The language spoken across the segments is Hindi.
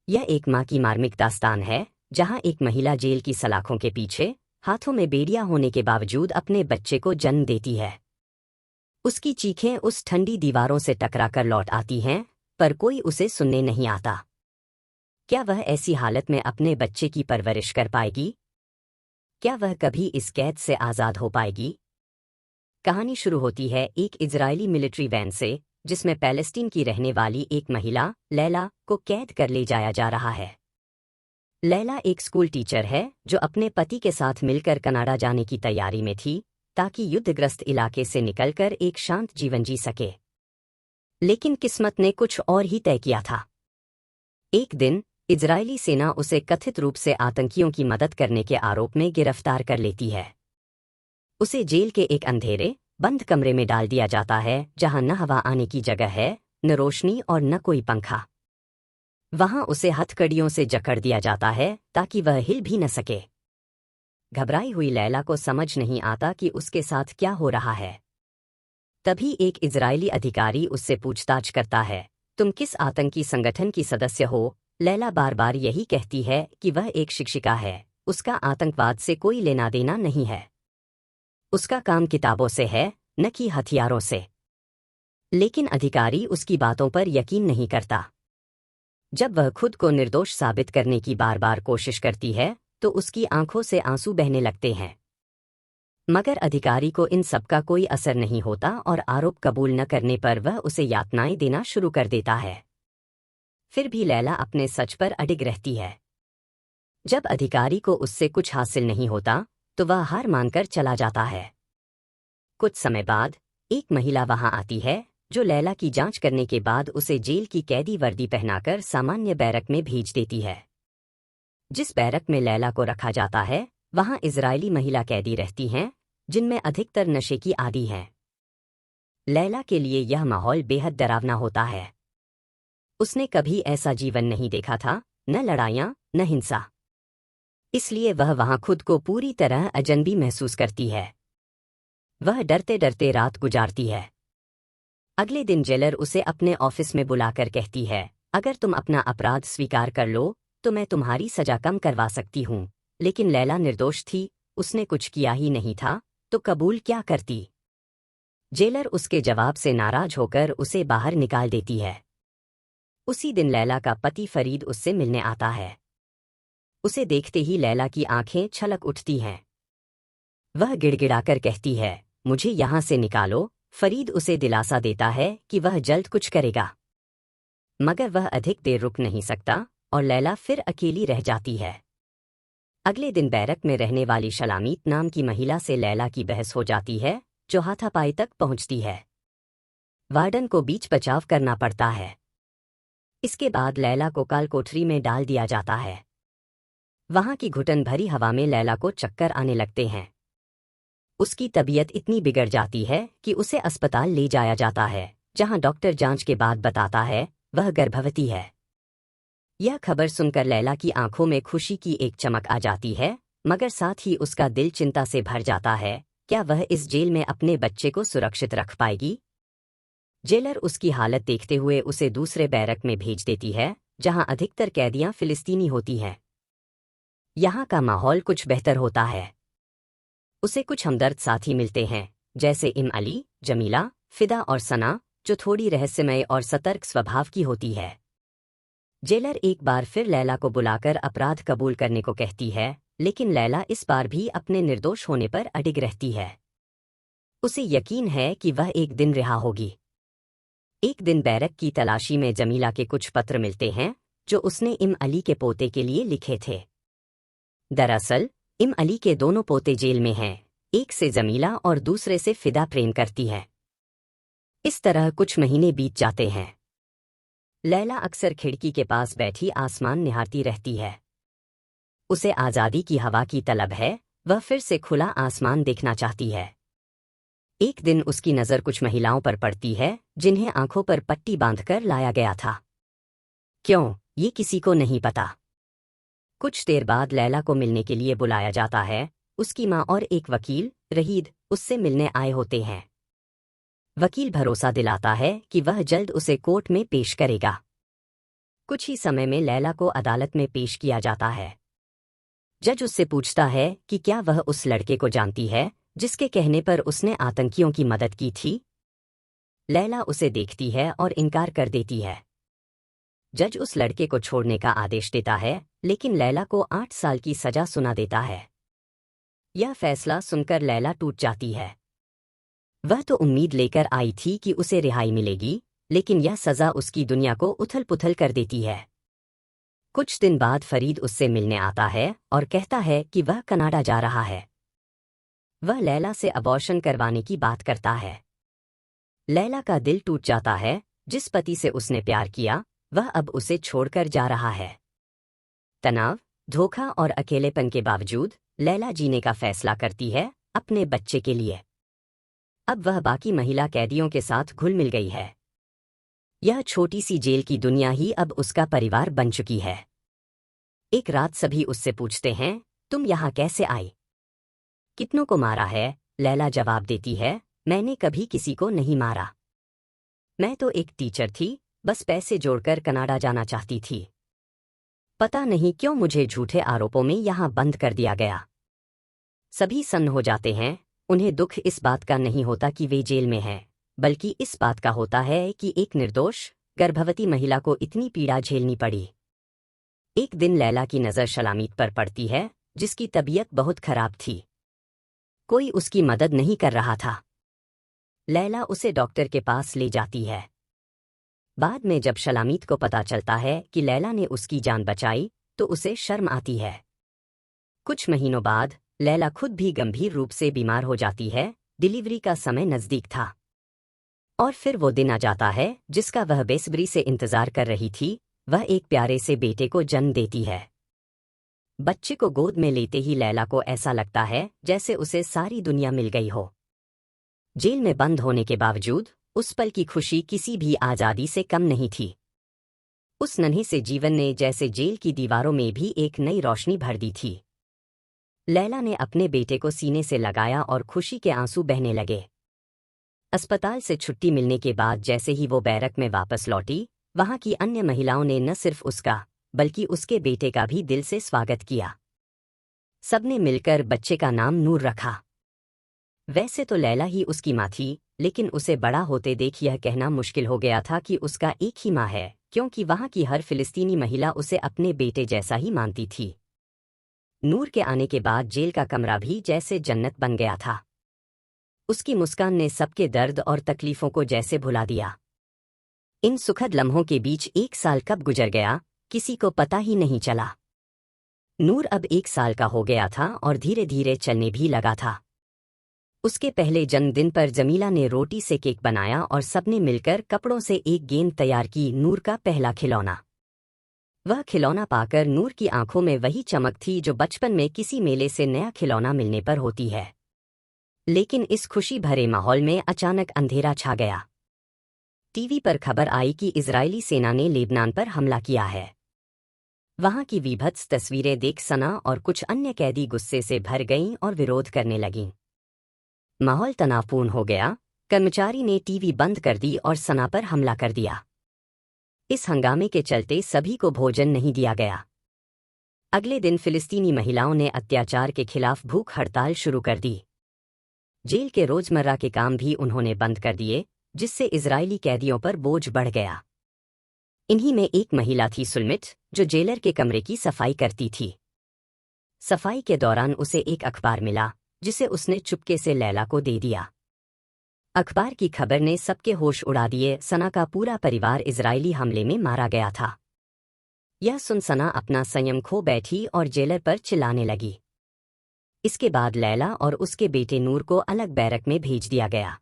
यह एक माँ की मार्मिक दास्तान है, जहाँ एक महिला जेल की सलाखों के पीछे हाथों में बेड़ियां होने के बावजूद अपने बच्चे को जन्म देती है। उसकी चीखें उस ठंडी दीवारों से टकराकर लौट आती हैं, पर कोई उसे सुनने नहीं आता। क्या वह ऐसी हालत में अपने बच्चे की परवरिश कर पाएगी? क्या वह कभी इस कैद से आज़ाद हो पाएगी? कहानी शुरू होती है एक इजरायली मिलिट्री वैन से, जिसमें पैलेस्टीन की रहने वाली एक महिला लैला को कैद कर ले जाया जा रहा है। लैला एक स्कूल टीचर है जो अपने पति के साथ मिलकर कनाडा जाने की तैयारी में थी, ताकि युद्धग्रस्त इलाके से निकलकर एक शांत जीवन जी सके। लेकिन किस्मत ने कुछ और ही तय किया था। एक दिन इजरायली सेना उसे कथित रूप से आतंकियों की मदद करने के आरोप में गिरफ्तार कर लेती है। उसे जेल के एक अंधेरे, बंद कमरे में डाल दिया जाता है, जहां न हवा आने की जगह है, न रोशनी और न कोई पंखा। वहां उसे हथकड़ियों से जकड़ दिया जाता है ताकि वह हिल भी न सके। घबराई हुई लैला को समझ नहीं आता कि उसके साथ क्या हो रहा है। तभी एक इजरायली अधिकारी उससे पूछताछ करता है, तुम किस आतंकी संगठन की सदस्य हो? लैला बार बार यही कहती है कि वह एक शिक्षिका है, उसका आतंकवाद से कोई लेना देना नहीं है। उसका काम किताबों से है, न कि हथियारों से। लेकिन अधिकारी उसकी बातों पर यकीन नहीं करता। जब वह खुद को निर्दोष साबित करने की बार बार कोशिश करती है, तो उसकी आंखों से आंसू बहने लगते हैं। मगर अधिकारी को इन सब का कोई असर नहीं होता और आरोप कबूल न करने पर वह उसे यातनाएं देना शुरू कर देता है। फिर भी लैला अपने सच पर अडिग रहती है। जब अधिकारी को उससे कुछ हासिल नहीं होता, तो वह हार मानकर चला जाता है। कुछ समय बाद एक महिला वहां आती है, जो लैला की जांच करने के बाद उसे जेल की कैदी वर्दी पहनाकर सामान्य बैरक में भेज देती है। जिस बैरक में लैला को रखा जाता है, वहां इजरायली महिला कैदी रहती हैं, जिनमें अधिकतर नशे की आदी हैं। लैला के लिए यह माहौल बेहद डरावना होता है। उसने कभी ऐसा जीवन नहीं देखा था, न लड़ाइयाँ, न हिंसा। इसलिए वह वहां खुद को पूरी तरह अजनबी महसूस करती है। वह डरते डरते रात गुजारती है। अगले दिन जेलर उसे अपने ऑफिस में बुलाकर कहती है, अगर तुम अपना अपराध स्वीकार कर लो तो मैं तुम्हारी सजा कम करवा सकती हूँ। लेकिन लैला निर्दोष थी, उसने कुछ किया ही नहीं था, तो कबूल क्या करती? जेलर उसके जवाब से नाराज होकर उसे बाहर निकाल देती है। उसी दिन लैला का पति फरीद उससे मिलने आता है। उसे देखते ही लैला की आंखें छलक उठती हैं। वह गिड़गिड़ाकर कहती है, मुझे यहां से निकालो। फरीद उसे दिलासा देता है कि वह जल्द कुछ करेगा। मगर वह अधिक देर रुक नहीं सकता और लैला फिर अकेली रह जाती है। अगले दिन बैरक में रहने वाली शलामीत नाम की महिला से लैला की बहस हो जाती है, जो हाथापाई तक पहुंचती है। वार्डन को बीच बचाव करना पड़ता है। इसके बाद लैला को काल कोठरी में डाल दिया जाता है। वहां की घुटन भरी हवा में लैला को चक्कर आने लगते हैं। उसकी तबीयत इतनी बिगड़ जाती है कि उसे अस्पताल ले जाया जाता है, जहां डॉक्टर जांच के बाद बताता है वह गर्भवती है। यह खबर सुनकर लैला की आंखों में खुशी की एक चमक आ जाती है, मगर साथ ही उसका दिल चिंता से भर जाता है। क्या वह इस जेल में अपने बच्चे को सुरक्षित रख पाएगी? जेलर उसकी हालत देखते हुए उसे दूसरे बैरक में भेज देती है, जहां अधिकतर कैदियां फिलिस्तीनी होती हैं। यहाँ का माहौल कुछ बेहतर होता है। उसे कुछ हमदर्द साथी मिलते हैं, जैसे इम अली, जमीला, फिदा और सना, जो थोड़ी रहस्यमय और सतर्क स्वभाव की होती है। जेलर एक बार फिर लैला को बुलाकर अपराध कबूल करने को कहती है, लेकिन लैला इस बार भी अपने निर्दोष होने पर अडिग रहती है। उसे यकीन है कि वह एक दिन रिहा होगी। एक दिन बैरक की तलाशी में जमीला के कुछ पत्र मिलते हैं, जो उसने इम अली के पोते के लिए लिखे थे। दरअसल इम अली के दोनों पोते जेल में हैं, एक से जमीला और दूसरे से फिदा प्रेम करती है। इस तरह कुछ महीने बीत जाते हैं। लैला अक्सर खिड़की के पास बैठी आसमान निहारती रहती है। उसे आज़ादी की हवा की तलब है, वह फिर से खुला आसमान देखना चाहती है। एक दिन उसकी नज़र कुछ महिलाओं पर पड़ती है, जिन्हें आंखों पर पट्टी बांधकर लाया गया था। क्यों, ये किसी को नहीं पता। कुछ देर बाद लैला को मिलने के लिए बुलाया जाता है। उसकी माँ और एक वकील, रहीद, उससे मिलने आए होते हैं। वकील भरोसा दिलाता है कि वह जल्द उसे कोर्ट में पेश करेगा। कुछ ही समय में लैला को अदालत में पेश किया जाता है। जज उससे पूछता है कि क्या वह उस लड़के को जानती है जिसके कहने पर उसने आतंकियों की मदद की थी। लैला उसे देखती है और इनकार कर देती है। जज उस लड़के को छोड़ने का आदेश देता है, लेकिन लैला को 8 साल की सजा सुना देता है। यह फैसला सुनकर लैला टूट जाती है। वह तो उम्मीद लेकर आई थी कि उसे रिहाई मिलेगी, लेकिन यह सजा उसकी दुनिया को उथल-पुथल कर देती है। कुछ दिन बाद फरीद उससे मिलने आता है और कहता है कि वह कनाडा जा रहा है। वह लैला से अबॉर्शन करवाने की बात करता है। लैला का दिल टूट जाता है। जिस पति से उसने प्यार किया, वह अब उसे छोड़कर जा रहा है। तनाव, धोखा और अकेलेपन के बावजूद लैला जीने का फैसला करती है, अपने बच्चे के लिए। अब वह बाकी महिला कैदियों के साथ घुल मिल गई है। यह छोटी सी जेल की दुनिया ही अब उसका परिवार बन चुकी है। एक रात सभी उससे पूछते हैं, तुम यहाँ कैसे आई? कितनों को मारा है? लैला जवाब देती है, मैंने कभी किसी को नहीं मारा। मैं तो एक टीचर थी, बस पैसे जोड़कर कनाडा जाना चाहती थी। पता नहीं क्यों मुझे झूठे आरोपों में यहाँ बंद कर दिया गया। सभी सन्न हो जाते हैं। उन्हें दुख इस बात का नहीं होता कि वे जेल में हैं, बल्कि इस बात का होता है कि एक निर्दोष, गर्भवती महिला को इतनी पीड़ा झेलनी पड़ी। एक दिन लैला की नज़र शलामीत पर पड़ती है, जिसकी तबीयत बहुत खराब थी। कोई उसकी मदद नहीं कर रहा था। लैला उसे डॉक्टर के पास ले जाती है। बाद में जब शलामीत को पता चलता है कि लैला ने उसकी जान बचाई, तो उसे शर्म आती है। कुछ महीनों बाद लैला खुद भी गंभीर रूप से बीमार हो जाती है। डिलीवरी का समय नज़दीक था। और फिर वो दिन आ जाता है जिसका वह बेसब्री से इंतजार कर रही थी। वह एक प्यारे से बेटे को जन्म देती है। बच्चे को गोद में लेते ही लैला को ऐसा लगता है जैसे उसे सारी दुनिया मिल गई हो। जेल में बंद होने के बावजूद उस पल की खुशी किसी भी आज़ादी से कम नहीं थी। उस नन्हे से जीवन ने जैसे जेल की दीवारों में भी एक नई रोशनी भर दी थी। लैला ने अपने बेटे को सीने से लगाया और खुशी के आंसू बहने लगे। अस्पताल से छुट्टी मिलने के बाद जैसे ही वो बैरक में वापस लौटी, वहां की अन्य महिलाओं ने न सिर्फ उसका, बल्कि उसके बेटे का भी दिल से स्वागत किया। सबने मिलकर बच्चे का नाम नूर रखा। वैसे तो लैला ही उसकी माँ थी, लेकिन उसे बड़ा होते देख यह कहना मुश्किल हो गया था कि उसका एक ही माँ है, क्योंकि वहां की हर फिलिस्तीनी महिला उसे अपने बेटे जैसा ही मानती थी। नूर के आने के बाद जेल का कमरा भी जैसे जन्नत बन गया था। उसकी मुस्कान ने सबके दर्द और तकलीफों को जैसे भुला दिया। इन सुखद लम्हों के बीच 1 साल कब गुजर गया, किसी को पता ही नहीं चला। नूर अब 1 साल का हो गया था और धीरे धीरे चलने भी लगा था। उसके पहले जन्मदिन पर जमीला ने रोटी से केक बनाया और सबने मिलकर कपड़ों से एक गेंद तैयार की। नूर का पहला खिलौना। वह खिलौना पाकर नूर की आंखों में वही चमक थी जो बचपन में किसी मेले से नया खिलौना मिलने पर होती है। लेकिन इस खुशी भरे माहौल में अचानक अंधेरा छा गया। टीवी पर खबर आई कि इजरायली सेना ने लेबनान पर हमला किया है। वहां की विभत्स तस्वीरें देख सना और कुछ अन्य कैदी गुस्से से भर गईं और विरोध करने लगीं। माहौल तनावपूर्ण हो गया। कर्मचारी ने टीवी बंद कर दी और सना पर हमला कर दिया। इस हंगामे के चलते सभी को भोजन नहीं दिया गया। अगले दिन फिलिस्तीनी महिलाओं ने अत्याचार के खिलाफ भूख हड़ताल शुरू कर दी। जेल के रोजमर्रा के काम भी उन्होंने बंद कर दिए, जिससे इजरायली कैदियों पर बोझ बढ़ गया। इन्हीं में एक महिला थी सुलमित, जो जेलर के कमरे की सफाई करती थी। सफाई के दौरान उसे एक अखबार मिला, जिसे उसने चुपके से लैला को दे दिया। अखबार की खबर ने सबके होश उड़ा दिए। सना का पूरा परिवार इजरायली हमले में मारा गया था। यह सुन सना अपना संयम खो बैठी और जेलर पर चिल्लाने लगी। इसके बाद लैला और उसके बेटे नूर को अलग बैरक में भेज दिया गया।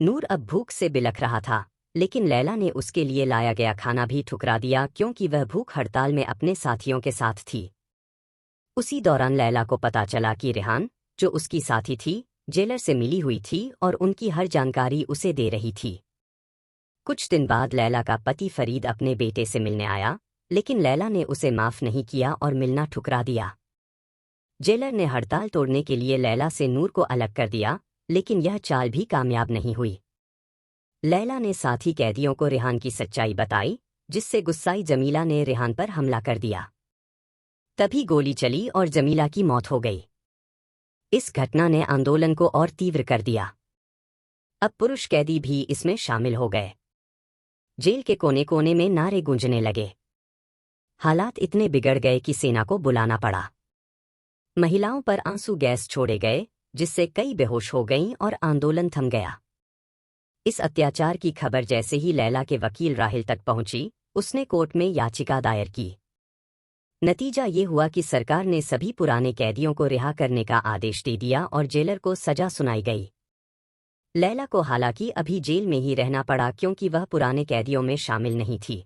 नूर अब भूख से बिलख रहा था, लेकिन लैला ने उसके लिए लाया गया खाना भी ठुकरा दिया, क्योंकि वह भूख हड़ताल में अपने साथियों के साथ थी। उसी दौरान लैला को पता चला कि रेहान, जो उसकी साथी थी, जेलर से मिली हुई थी और उनकी हर जानकारी उसे दे रही थी। कुछ दिन बाद लैला का पति फरीद अपने बेटे से मिलने आया, लेकिन लैला ने उसे माफ नहीं किया और मिलना ठुकरा दिया। जेलर ने हड़ताल तोड़ने के लिए लैला से नूर को अलग कर दिया, लेकिन यह चाल भी कामयाब नहीं हुई। लैला ने साथी कैदियों को रेहान की सच्चाई बताई, जिससे गुस्साई जमीला ने रेहान पर हमला कर दिया। तभी गोली चली और जमीला की मौत हो गई। इस घटना ने आंदोलन को और तीव्र कर दिया। अब पुरुष कैदी भी इसमें शामिल हो गए। जेल के कोने कोने में नारे गूंजने लगे। हालात इतने बिगड़ गए कि सेना को बुलाना पड़ा। महिलाओं पर आंसू गैस छोड़े गए, जिससे कई बेहोश हो गईं और आंदोलन थम गया। इस अत्याचार की खबर जैसे ही लैला के वकील राहिल तक पहुंची, उसने कोर्ट में याचिका दायर की। नतीजा ये हुआ कि सरकार ने सभी पुराने कैदियों को रिहा करने का आदेश दे दिया और जेलर को सजा सुनाई गई। लैला को हालांकि अभी जेल में ही रहना पड़ा क्योंकि वह पुराने कैदियों में शामिल नहीं थी,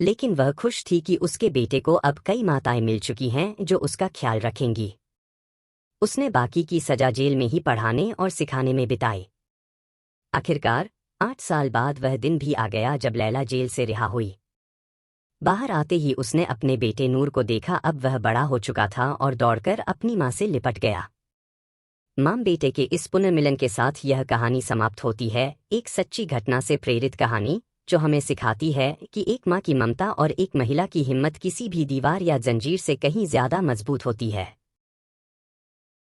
लेकिन वह खुश थी कि उसके बेटे को अब कई माताएं मिल चुकी हैं जो उसका ख्याल रखेंगी। उसने बाकी की सजा जेल में ही पढ़ाने और सिखाने में बिताई। आखिरकार 8 साल बाद वह दिन भी आ गया जब लैला जेल से रिहा हुई। बाहर आते ही उसने अपने बेटे नूर को देखा। अब वह बड़ा हो चुका था और दौड़कर अपनी मां से लिपट गया। मां बेटे के इस पुनर्मिलन के साथ यह कहानी समाप्त होती है, एक सच्ची घटना से प्रेरित कहानी जो हमें सिखाती है कि एक मां की ममता और एक महिला की हिम्मत किसी भी दीवार या जंजीर से कहीं ज्यादा मजबूत होती है।